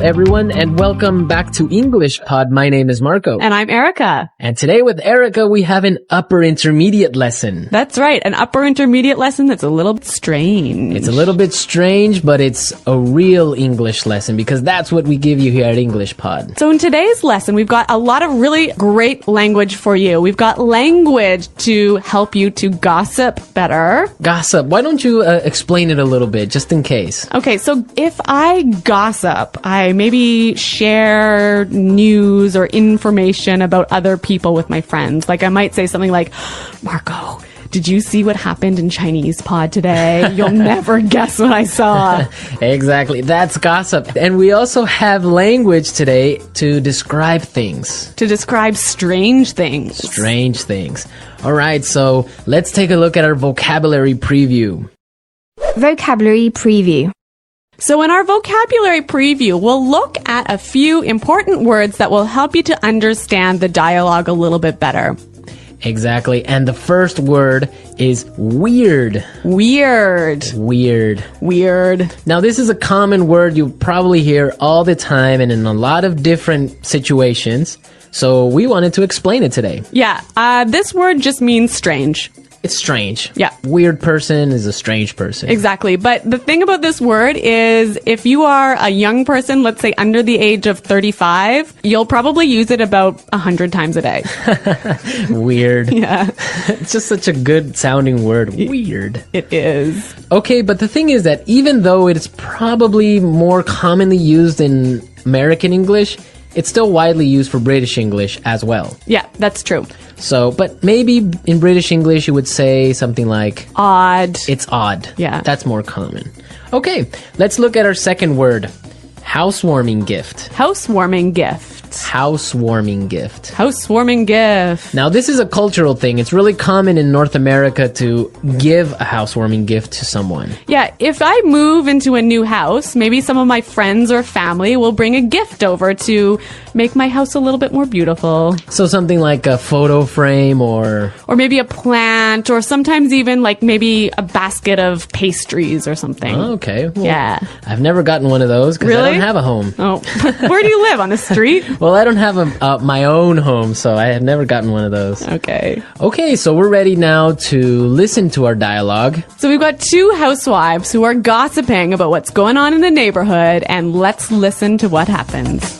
everyone, and welcome back to English Pod. My name is Marco. And I'm Erica. And today with Erica, we have an upper intermediate lesson. That's right, an upper intermediate lesson that's a little bit strange. It's a little bit strange, but it's a real English lesson because that's what we give you here at English Pod. So in today's lesson, we've got a lot of really great language for you. We've got language to help you to gossip better. Gossip. Why don't you explain it a little bit, just in case? Okay, so if I gossip, I maybe share news or information about other people with my friends. Like I might say something like, Marco, did you see what happened in Chinese pod today? You'll never guess what I saw. Exactly. That's gossip. And we also have language today to describe things. To describe strange things. Strange things. All right, so let's take a look at our vocabulary preview. Vocabulary preview. So in our vocabulary preview, we'll look at a few important words that will help you to understand the dialogue a little bit better. Exactly. And the first word is weird. Weird. Weird. Weird. Now, this is a common word you probably hear all the time and in a lot of different situations. So we wanted to explain it today. Yeah, this word just means strange. It's strange. Yeah. Weird person is a strange person. Exactly. But the thing about this word is if you are a young person, let's say under the age of 35, you'll probably use it about 100 times a day. Weird. Yeah. It's just such a good sounding word. Weird. It is. Okay, but the thing is that even though it's probably more commonly used in American English, it's still widely used for British English as well. Yeah, that's true. So, but maybe in British English you would say something like Odd. it's odd. Yeah. That's more common. Okay, let's look at our second word. Housewarming gift. Housewarming gift. Housewarming gift. Housewarming gift. Now, this is a cultural thing. It's really common in North America to give a housewarming gift to someone. Yeah, if I move into a new house, maybe some of my friends or family will bring a gift over to make my house a little bit more beautiful. So something like a photo frame or maybe a plant, or sometimes even like maybe a basket of pastries or something. Oh, okay. Well, Yeah. I've never gotten one of those because I Really? don't have a home. Oh, where do you live? On the street? Well, I don't have my own home, so I have never gotten one of those. Okay. Okay, so we're ready now to listen to our dialogue. So we've got two housewives who are gossiping about what's going on in the neighborhood, and let's listen to what happens.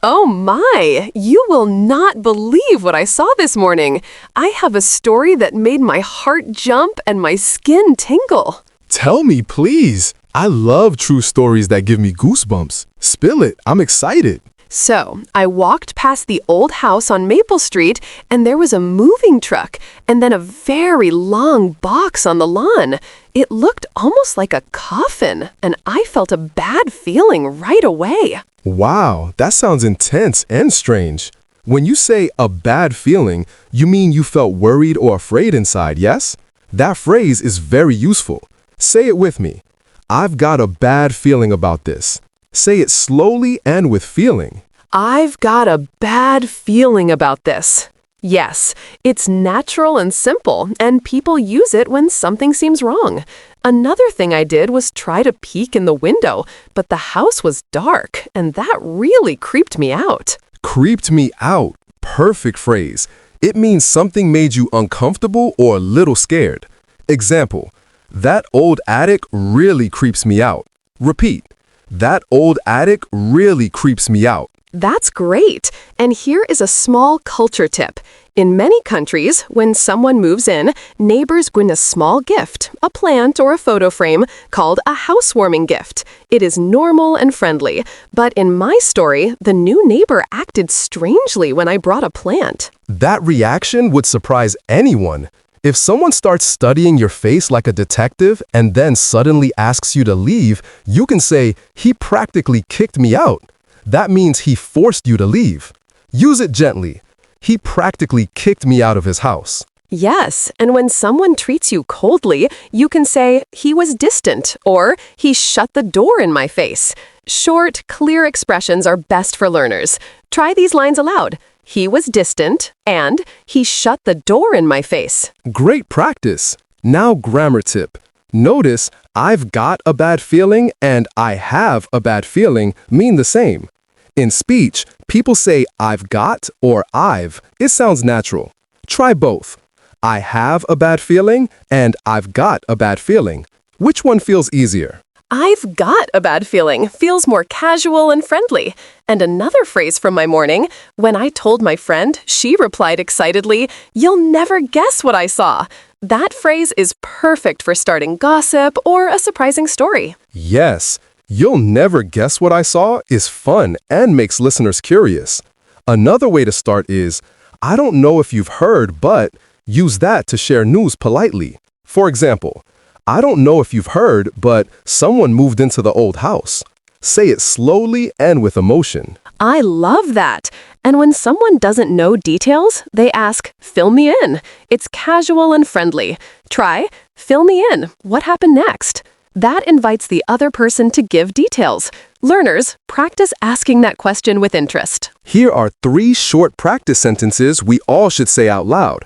Oh my! You will not believe what I saw this morning. I have a story that made my heart jump and my skin tingle. Tell me, please. I love true stories that give me goosebumps. Spill it. I'm excited. So, I walked past the old house on Maple Street, and there was a moving truck, and then a very long box on the lawn. It looked almost like a coffin, and I felt a bad feeling right away. Wow, that sounds intense and strange. When you say a bad feeling, you mean you felt worried or afraid inside, yes? That phrase is very useful. Say it with me. I've got a bad feeling about this. Say it slowly and with feeling. I've got a bad feeling about this. Yes, it's natural and simple, and people use it when something seems wrong. Another thing I did was try to peek in the window, but the house was dark, and that really creeped me out. Creeped me out. Perfect phrase. It means something made you uncomfortable or a little scared. Example, that old attic really creeps me out. Repeat, that old attic really creeps me out. That's great. And here is a small culture tip. In many countries, when someone moves in, neighbors win a small gift, a plant or a photo frame, called a housewarming gift. It is normal and friendly. But in my story, the new neighbor acted strangely when I brought a plant. That reaction would surprise anyone. If someone starts studying your face like a detective and then suddenly asks you to leave, you can say, he practically kicked me out. That means he forced you to leave. Use it gently. He practically kicked me out of his house. Yes, and when someone treats you coldly, you can say, he was distant, or he shut the door in my face. Short, clear expressions are best for learners. Try these lines aloud. He was distant, and he shut the door in my face. Great practice. Now grammar tip. Notice, I've got a bad feeling and I have a bad feeling mean the same. In speech, people say I've got or I've. It sounds natural. Try both. I have a bad feeling and I've got a bad feeling. Which one feels easier? I've got a bad feeling feels more casual and friendly. And another phrase from my morning, when I told my friend, she replied excitedly, "You'll never guess what I saw." That phrase is perfect for starting gossip or a surprising story. Yes, you'll never guess what I saw is fun and makes listeners curious. Another way to start is, I don't know if you've heard, but use that to share news politely. For example, I don't know if you've heard, but someone moved into the old house. Say it slowly and with emotion. I love that. And when someone doesn't know details, they ask, "Fill me in." It's casual and friendly. Try, "Fill me in. What happened next?" That invites the other person to give details. Learners, practice asking that question with interest. Here are 3 short practice sentences we all should say out loud.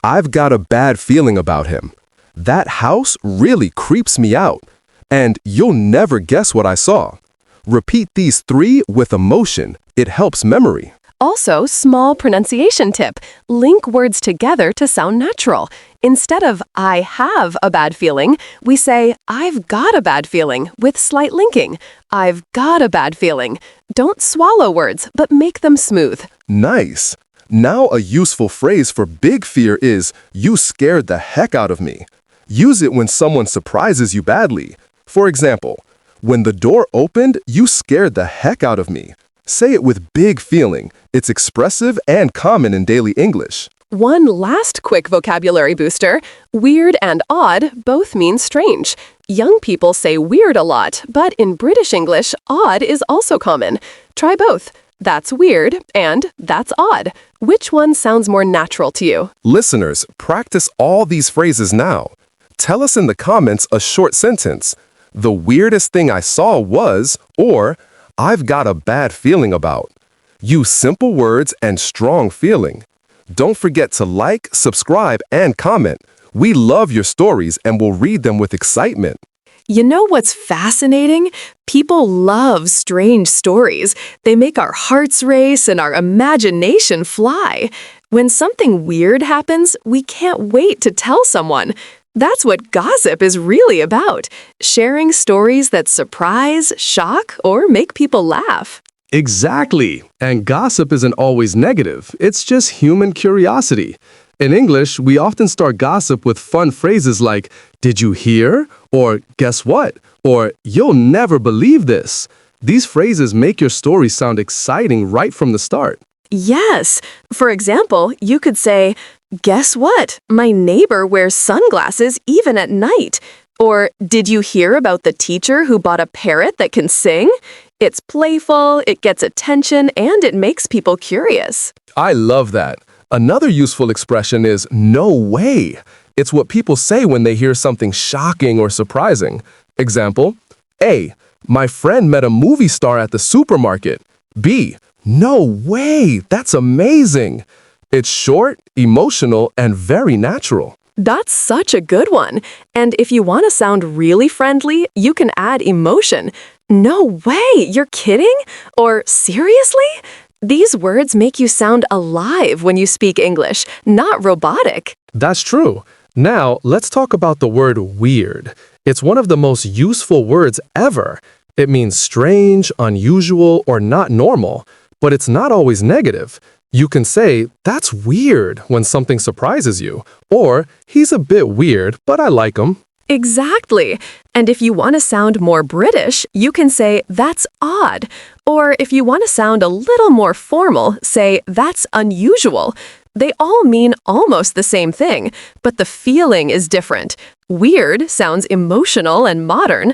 I've got a bad feeling about him. That house really creeps me out. And you'll never guess what I saw. Repeat these 3 with emotion. It helps memory. Also, small pronunciation tip. Link words together to sound natural. Instead of "I have a bad feeling," we say "I've got a bad feeling" with slight linking. I've got a bad feeling. Don't swallow words, but make them smooth. Nice. Now a useful phrase for big fear is, "You scared the heck out of me." Use it when someone surprises you badly. For example, when the door opened, you scared the heck out of me. Say it with big feeling. It's expressive and common in daily English. One last quick vocabulary booster. Weird and odd both mean strange. Young people say weird a lot, but in British English, odd is also common. Try both. That's weird and that's odd. Which one sounds more natural to you? Listeners, practice all these phrases now. Tell us in the comments a short sentence. The weirdest thing I saw was, or I've got a bad feeling about. Use simple words and strong feeling. Don't forget to like, subscribe, and comment. We love your stories and will read them with excitement. You know what's fascinating? People love strange stories. They make our hearts race and our imagination fly. When something weird happens, we can't wait to tell someone. That's what gossip is really about. Sharing stories that surprise, shock, or make people laugh. Exactly. And gossip isn't always negative. It's just human curiosity. In English, we often start gossip with fun phrases like, "Did you hear?" or "Guess what?" or "You'll never believe this." These phrases make your story sound exciting right from the start. Yes. For example, you could say, "Guess what? My neighbor wears sunglasses even at night." Or, "Did you hear about the teacher who bought a parrot that can sing?" It's playful, it gets attention, and it makes people curious. I love that. Another useful expression is "no way." It's what people say when they hear something shocking or surprising. Example, A, my friend met a movie star at the supermarket. B, no way, that's amazing. It's short, emotional, and very natural. That's such a good one. And if you want to sound really friendly, you can add emotion. "No way, you're kidding?" Or "Seriously?" These words make you sound alive when you speak English, not robotic. That's true. Now, let's talk about the word weird. It's one of the most useful words ever. It means strange, unusual, or not normal, but it's not always negative. You can say, "That's weird," when something surprises you, or "He's a bit weird, but I like him." Exactly. And if you want to sound more British, you can say, "That's odd." Or if you want to sound a little more formal, say, "That's unusual." They all mean almost the same thing, but the feeling is different. Weird sounds emotional and modern.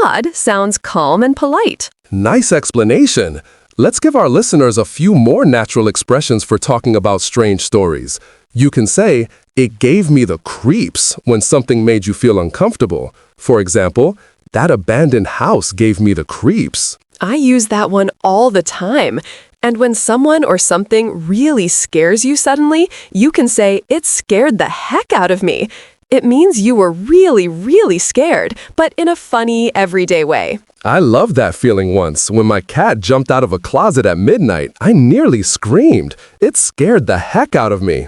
Odd sounds calm and polite. Nice explanation. Let's give our listeners a few more natural expressions for talking about strange stories. You can say, "It gave me the creeps" when something made you feel uncomfortable. For example, "That abandoned house gave me the creeps." I use that one all the time. And when someone or something really scares you suddenly, you can say, "It scared the heck out of me." It means you were really, really scared, but in a funny, everyday way. I loved that feeling once. When my cat jumped out of a closet at midnight, I nearly screamed. It scared the heck out of me.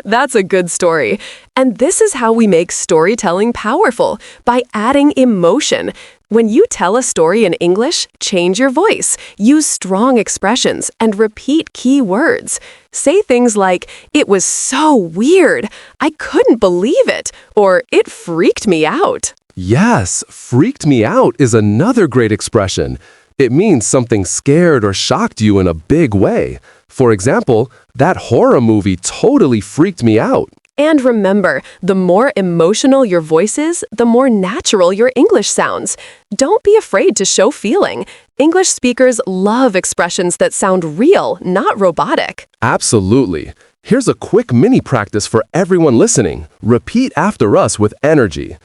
That's a good story. And this is how we make storytelling powerful, by adding emotion. When you tell a story in English, change your voice, use strong expressions, and repeat key words. Say things like, "It was so weird," "I couldn't believe it," or "It freaked me out." Yes, freaked me out is another great expression. It means something scared or shocked you in a big way. For example, that horror movie totally freaked me out. And remember, the more emotional your voice is, the more natural your English sounds. Don't be afraid to show feeling. English speakers love expressions that sound real, not robotic. Absolutely. Here's a quick mini practice for everyone listening. Repeat after us with energy.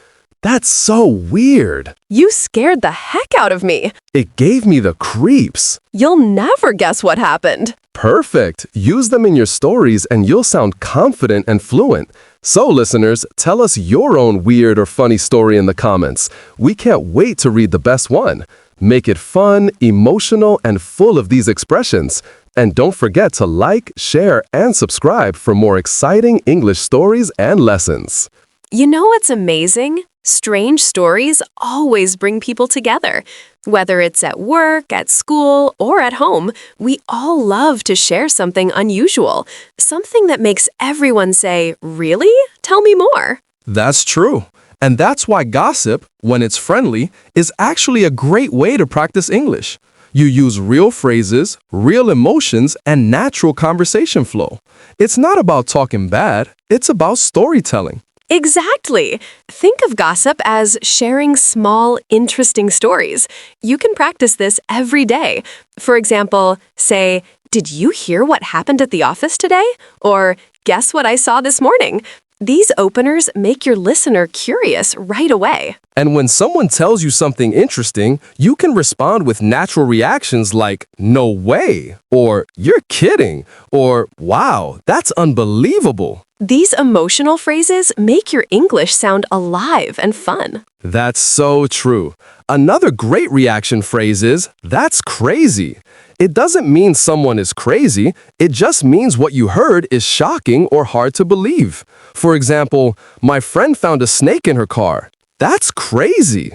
That's so weird. You scared the heck out of me. It gave me the creeps. You'll never guess what happened. Perfect. Use them in your stories and you'll sound confident and fluent. So, listeners, tell us your own weird or funny story in the comments. We can't wait to read the best one. Make it fun, emotional, and full of these expressions. And don't forget to like, share, and subscribe for more exciting English stories and lessons. You know what's amazing? Strange stories always bring people together. Whether it's at work, at school, or at home, we all love to share something unusual, something that makes everyone say, "Really? Tell me more." That's true. And that's why gossip, when it's friendly, is actually a great way to practice English. You use real phrases, real emotions, and natural conversation flow. It's not about talking bad, it's about storytelling. Exactly. Think of gossip as sharing small, interesting stories. You can practice this every day. For example, say, "Did you hear what happened at the office today?" Or, "Guess what I saw this morning?" These openers make your listener curious right away. And when someone tells you something interesting, you can respond with natural reactions like, "No way," or "You're kidding," or "Wow, that's unbelievable." These emotional phrases make your English sound alive and fun. That's so true. Another great reaction phrase is, "That's crazy." It doesn't mean someone is crazy, it just means what you heard is shocking or hard to believe. For example, "My friend found a snake in her car." That's crazy.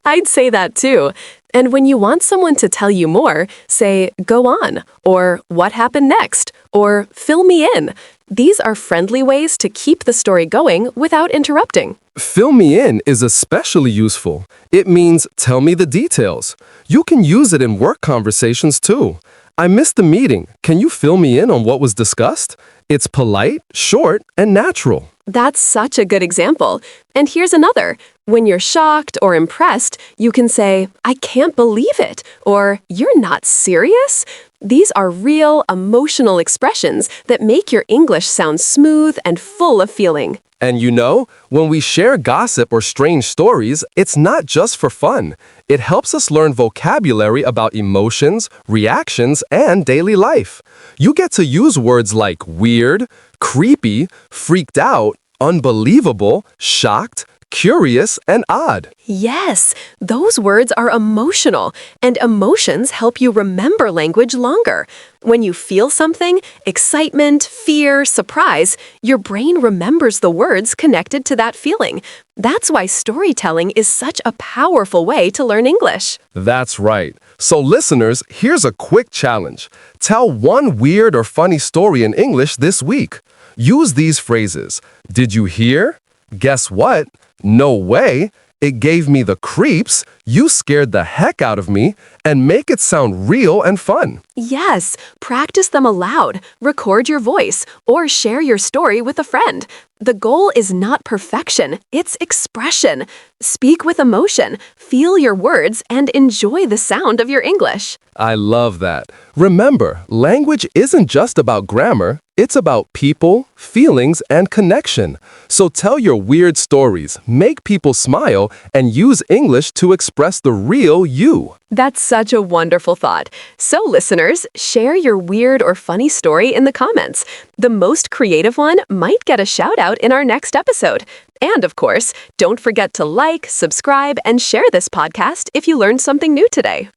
I'd say that too. And when you want someone to tell you more, say, "Go on," or "What happened next?" or "Fill me in." These are friendly ways to keep the story going without interrupting. Fill me in is especially useful. It means tell me the details. You can use it in work conversations too. "I missed the meeting. Can you fill me in on what was discussed?" It's polite, short, and natural. That's such a good example. And here's another. When you're shocked or impressed, you can say, "I can't believe it," or "You're not serious?" These are real, emotional expressions that make your English sound smooth and full of feeling. And you know, when we share gossip or strange stories, it's not just for fun. It helps us learn vocabulary about emotions, reactions, and daily life. You get to use words like weird, creepy, freaked out, unbelievable, shocked, curious, and odd. Yes, those words are emotional, and emotions help you remember language longer. When you feel something, excitement, fear, surprise, your brain remembers the words connected to that feeling. That's why storytelling is such a powerful way to learn English. That's right. So listeners, here's a quick challenge. Tell one weird or funny story in English this week. Use these phrases. "Did you hear?" "Guess what?" "No way," "It gave me the creeps," "You scared the heck out of me," and make it sound real and fun. Yes, practice them aloud, record your voice, or share your story with a friend. The goal is not perfection, it's expression. Speak with emotion, feel your words, and enjoy the sound of your English. I love that. Remember, language isn't just about grammar, it's about people, feelings, and connection. So tell your weird stories, make people smile, and use English to express the real you. That's such a wonderful thought. So, listeners, Listeners, share your weird or funny story in the comments. The most creative one might get a shout out in our next episode. And of course, don't forget to like, subscribe, and share this podcast if you learned something new today.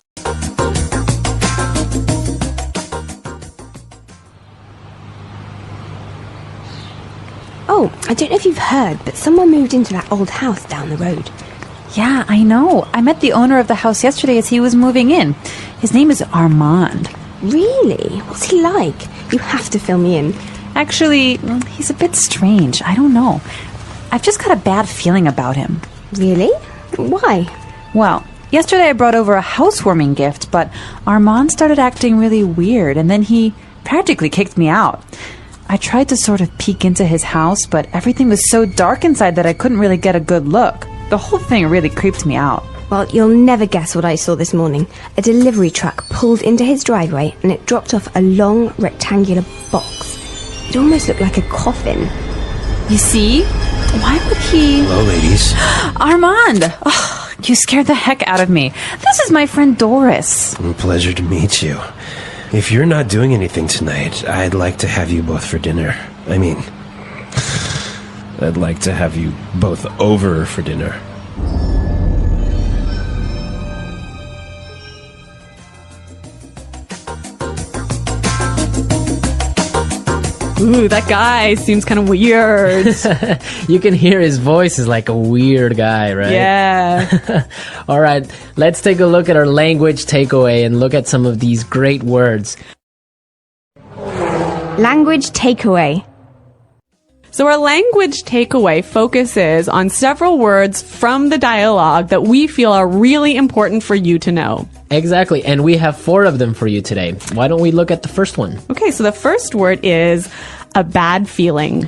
Oh, I don't know if you've heard, but someone moved into that old house down the road. Yeah, I know. I met the owner of the house yesterday as he was moving in. His name is Armand. Really? What's he like? You have to fill me in. Actually, he's a bit strange. I don't know. I've just got a bad feeling about him. Really? Why? Well, yesterday I brought over a housewarming gift, but Armand started acting really weird, and then he practically kicked me out. I tried to sort of peek into his house, but everything was so dark inside that I couldn't really get a good look. The whole thing really creeped me out. Well, you'll never guess what I saw this morning. A delivery truck pulled into his driveway and it dropped off a long rectangular box. It almost looked like a coffin. You see? Why would he... Hello, ladies. Armand! Oh, you scared the heck out of me. This is my friend Doris. Pleasure to meet you. If you're not doing anything tonight, I'd like to have you both for dinner. I mean, I'd like to have you both over for dinner. Ooh, that guy seems kind of weird. You can hear his voice is like a weird guy, right? Yeah. All right, let's take a look at our language takeaway and look at some of these great words. Language takeaway. So our language takeaway focuses on several words from the dialogue that we feel are really important for you to know. Exactly, and we have 4 of them for you today. Why don't we look at the first one? Okay, so the first word is a bad feeling.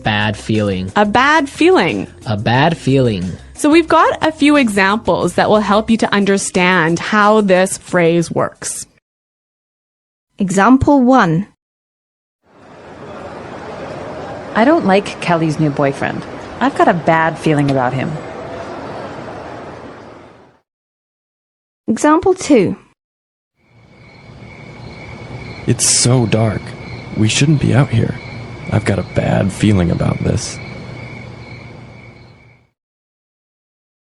Bad feeling. A bad feeling. A bad feeling. So we've got a few examples that will help you to understand how this phrase works. Example 1. I don't like Kelly's new boyfriend. I've got a bad feeling about him. Example 2. It's so dark. We shouldn't be out here. I've got a bad feeling about this.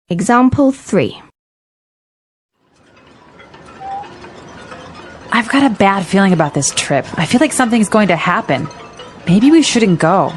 Example 3. I've got a bad feeling about this trip. I feel like something's going to happen. Maybe we shouldn't go.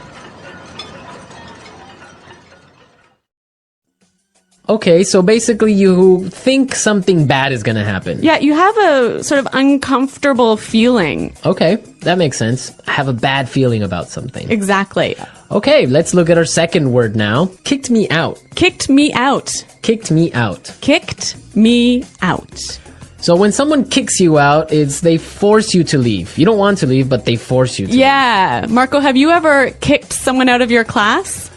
Okay, so basically you think something bad is going to happen. Yeah, you have a sort of uncomfortable feeling. Okay, that makes sense. I have a bad feeling about something. Exactly. Okay, let's look at our second word now. Kicked me out. Kicked me out. Kicked me out. Kicked me out. So when someone kicks you out, it's they force you to leave. You don't want to leave, but they force you to. Yeah. Marco, have you ever kicked someone out of your class?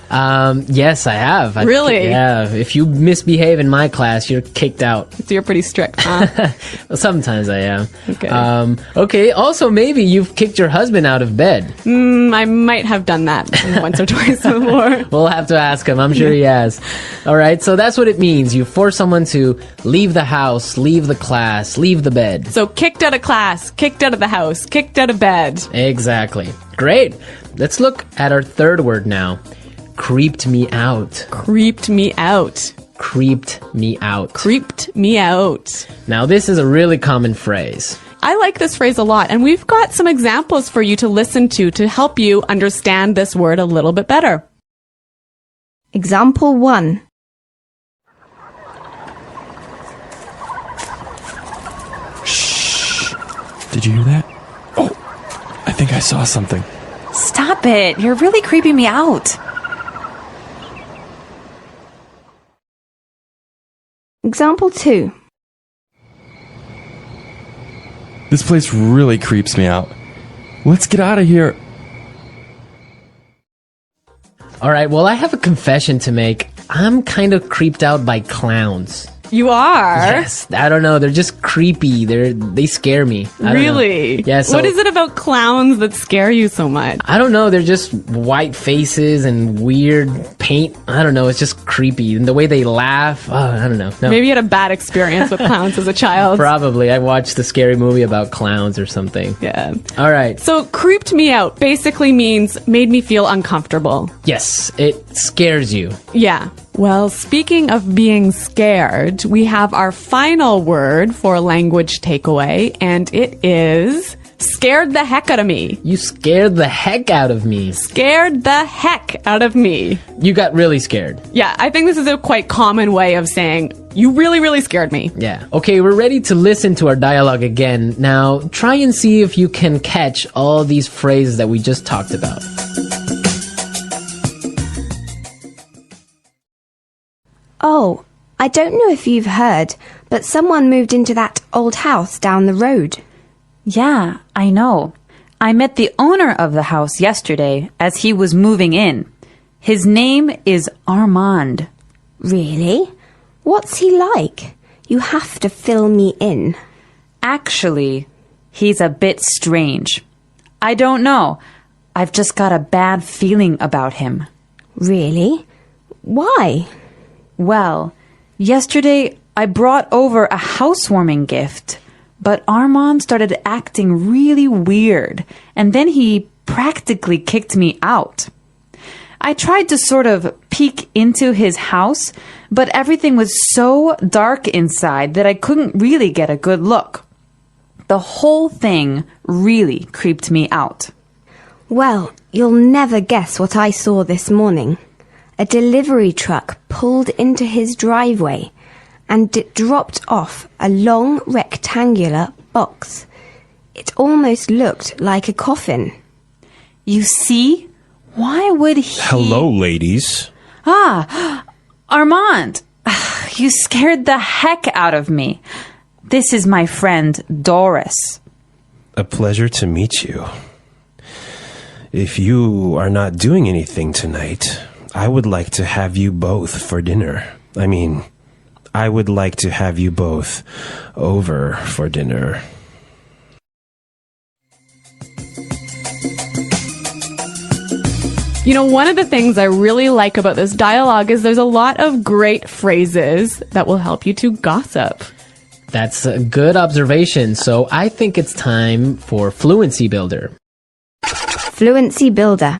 Yes, I have. Really? Yeah. If you misbehave in my class, you're kicked out. So you're pretty strict, huh? Well, sometimes I am. Okay. Okay. Also, maybe you've kicked your husband out of bed. I might have done that once or twice before. We'll have to ask him. I'm sure he has. All right. So that's what it means. You force someone to leave the house, leave the class, leave the bed. So kicked out of class, kicked out of the house, kicked out of bed. Exactly. Great. Let's look at our third word now. Creeped me out. Creeped me out. Creeped me out. Creeped me out. Now, this is a really common phrase. I like this phrase a lot, and we've got some examples for you to listen to help you understand this word a little bit better. Example 1. Shh. Did you hear that? Oh, I think I saw something. Stop it. You're really creeping me out. Example 2. This place really creeps me out. Let's get out of here. All right, well, I have a confession to make. I'm kind of creeped out by clowns. You are? Yes. I don't know. They're just creepy. They scare me. I don't know. Really? Yeah. So, what is it about clowns that scare you so much? I don't know. They're just white faces and weird paint. I don't know. It's just creepy. And the way they laugh. Oh, I don't know. No. Maybe you had a bad experience with clowns as a child. Probably. I watched a scary movie about clowns or something. Yeah. All right. So, creeped me out basically means made me feel uncomfortable. Yes. It scares you. Yeah. Well, speaking of being scared, we have our final word for language takeaway, and it is scared the heck out of me. You scared the heck out of me. Scared the heck out of me. You got really scared. Yeah, I think this is a quite common way of saying, you really, really scared me. Yeah. Okay, we're ready to listen to our dialogue again. Now, try and see if you can catch all these phrases that we just talked about. Oh, I don't know if you've heard, but someone moved into that old house down the road. Yeah, I know. I met the owner of the house yesterday as he was moving in. His name is Armand. Really? What's he like? You have to fill me in. Actually, he's a bit strange. I don't know. I've just got a bad feeling about him. Really? Why? Well, yesterday I brought over a housewarming gift, but Armand started acting really weird, and then he practically kicked me out. I tried to sort of peek into his house, but everything was so dark inside that I couldn't really get a good look. The whole thing really creeped me out. Well, you'll never guess what I saw this morning. A delivery truck pulled into his driveway and it dropped off a long rectangular box. It almost looked like a coffin. You see? Why would he... Hello, ladies. Armand! You scared the heck out of me. This is my friend, Doris. A pleasure to meet you. If you are not doing anything tonight, I would like to have you both for dinner. I would like to have you both over for dinner. You know, one of the things I really like about this dialogue is there's a lot of great phrases that will help you to gossip. That's a good observation. So I think it's time for Fluency Builder. Fluency Builder.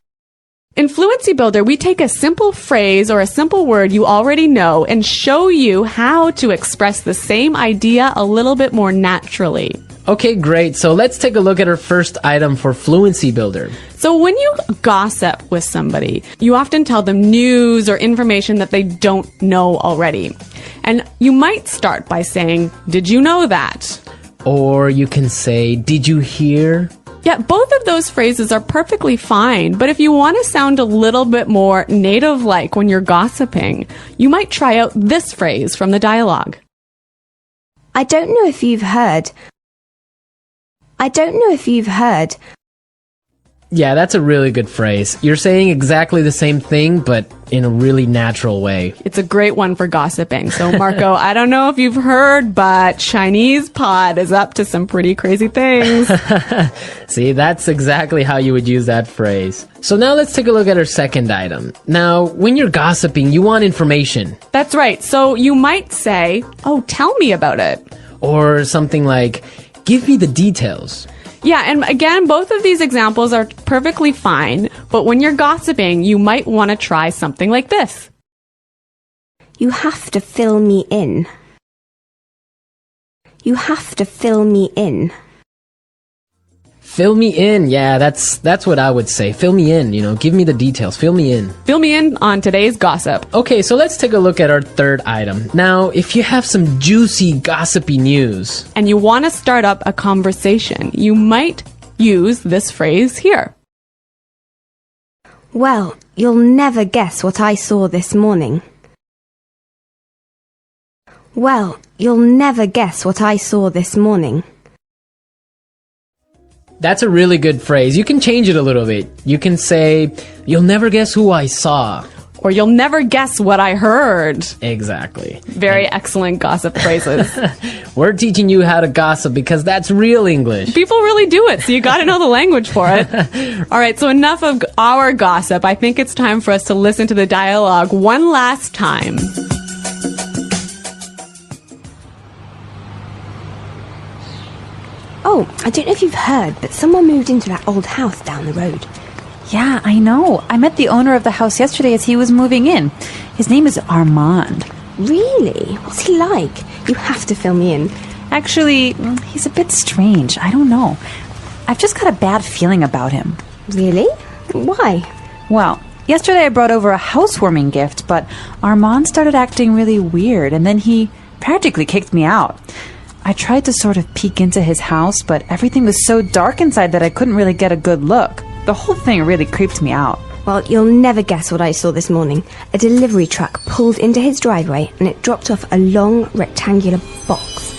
In Fluency Builder, we take a simple phrase or a simple word you already know and show you how to express the same idea a little bit more naturally. Okay, great. So let's take a look at our first item for Fluency Builder. So when you gossip with somebody, you often tell them news or information that they don't know already. And you might start by saying, "Did you know that?" Or you can say, "Did you hear?" Yeah, both of those phrases are perfectly fine, but if you want to sound a little bit more native-like when you're gossiping, you might try out this phrase from the dialogue. I don't know if you've heard. Yeah, that's a really good phrase. You're saying exactly the same thing, but in a really natural way. It's a great one for gossiping. So, Marco, I don't know if you've heard, but Chinese Pod is up to some pretty crazy things. See, that's exactly how you would use that phrase. So now let's take a look at our second item. Now, when you're gossiping, you want information. That's right. So you might say, "Oh, tell me about it." Or something like, "Give me the details." Yeah, and again, both of these examples are perfectly fine, but when you're gossiping, you might want to try something like this. You have to fill me in. You have to fill me in. Fill me in. Yeah, that's what I would say. Fill me in, give me the details. Fill me in. Fill me in on today's gossip. Okay, so let's take a look at our third item. Now, if you have some juicy, gossipy news, and you want to start up a conversation, you might use this phrase here. Well, you'll never guess what I saw this morning. Well, you'll never guess what I saw this morning. that's a really good phrase. You can change it a little bit. You can say, "You'll never guess who I saw." Or you'll never guess what I heard. Exactly. Very excellent gossip phrases. We're teaching you how to gossip because that's real English. People really do it, so you got to know the language for it. All right, so enough of our gossip. I think it's time for us to listen to the dialogue one last time. Oh, I don't know if you've heard, but someone moved into that old house down the road. Yeah, I know. I met the owner of the house yesterday as he was moving in. His name is Armand. Really? What's he like? You have to fill me in. Actually, he's a bit strange. I don't know. I've just got a bad feeling about him. Really? Why? Well, yesterday I brought over a housewarming gift, but Armand started acting really weird, and then he practically kicked me out. I tried to sort of peek into his house, but everything was so dark inside that I couldn't really get a good look. The whole thing really creeped me out. Well, you'll never guess what I saw this morning. A delivery truck pulled into his driveway and it dropped off a long rectangular box.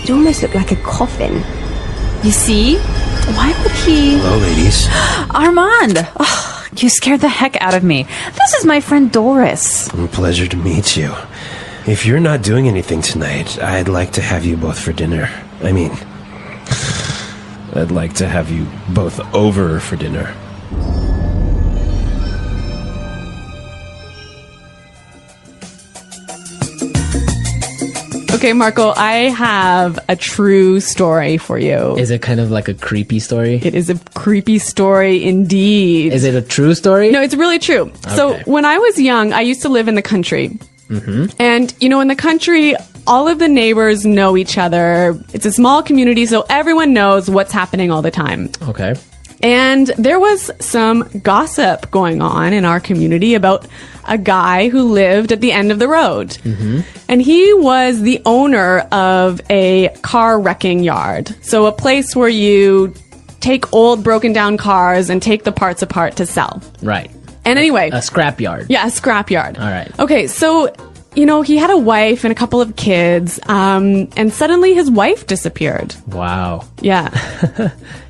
It almost looked like a coffin. You see? Why would he... Hello, ladies. Armand! Oh, you scared the heck out of me. This is my friend Doris. Pleasure to meet you. If you're not doing anything tonight, I'd like to have you both for dinner. I mean, I'd like to have you both over for dinner. Okay, Marco, I have a true story for you. Is it kind of like a creepy story? It is a creepy story indeed. Is it a true story? No, it's really true. So when I was young, I used to live in the country. And, you know, in the country, all of the neighbors know each other. It's a small community, so everyone knows what's happening all the time. Okay. And there was some gossip going on in our community about a guy who lived at the end of the road. And he was the owner of a car wrecking yard. So a place where you take old broken down cars and take the parts apart to sell. Right. And anyway. A scrapyard. Yeah, a scrapyard. All right. Okay, so, you know, he had a wife and a couple of kids, and suddenly his wife disappeared. Wow. Yeah.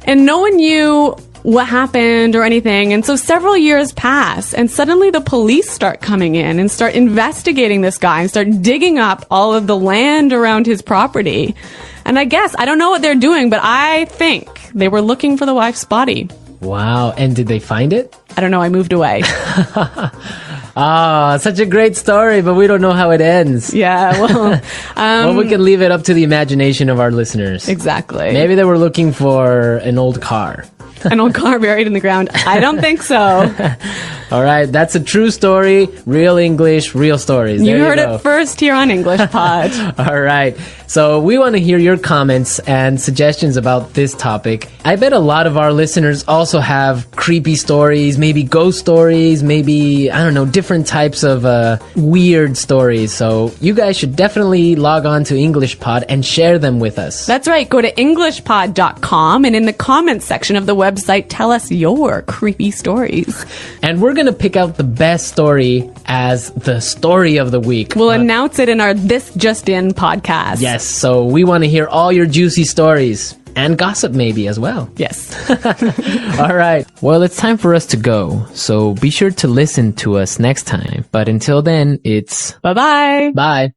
And no one knew what happened or anything. And so several years pass, and suddenly the police start coming in and start investigating this guy and start digging up all of the land around his property. And I don't know what they're doing, but I think they were looking for the wife's body. Wow. And did they find it? I don't know. I moved away. Such a great story, but we don't know how it ends. Yeah, well... well, we can leave it up to the imagination of our listeners. Exactly. Maybe they were looking for an old car. An old car buried in the ground. I don't think so. All right, that's a true story. Real English, real stories. You There heard go. it first here on English Pod. All right. So we want to hear your comments and suggestions about this topic. I bet a lot of our listeners also have creepy stories, maybe ghost stories, maybe, I don't know, different types of weird stories. So you guys should definitely log on to English Pod and share them with us. That's right. Go to EnglishPod.com and in the comments section of the website, tell us your creepy stories. And we're going to pick out the best story as the story of the week. We'll announce it in our This Just In podcast. Yes, so we want to hear all your juicy stories. And gossip maybe as well. Yes. All right. Well, it's time for us to go. So be sure to listen to us next time. But until then, it's... Bye-bye. Bye.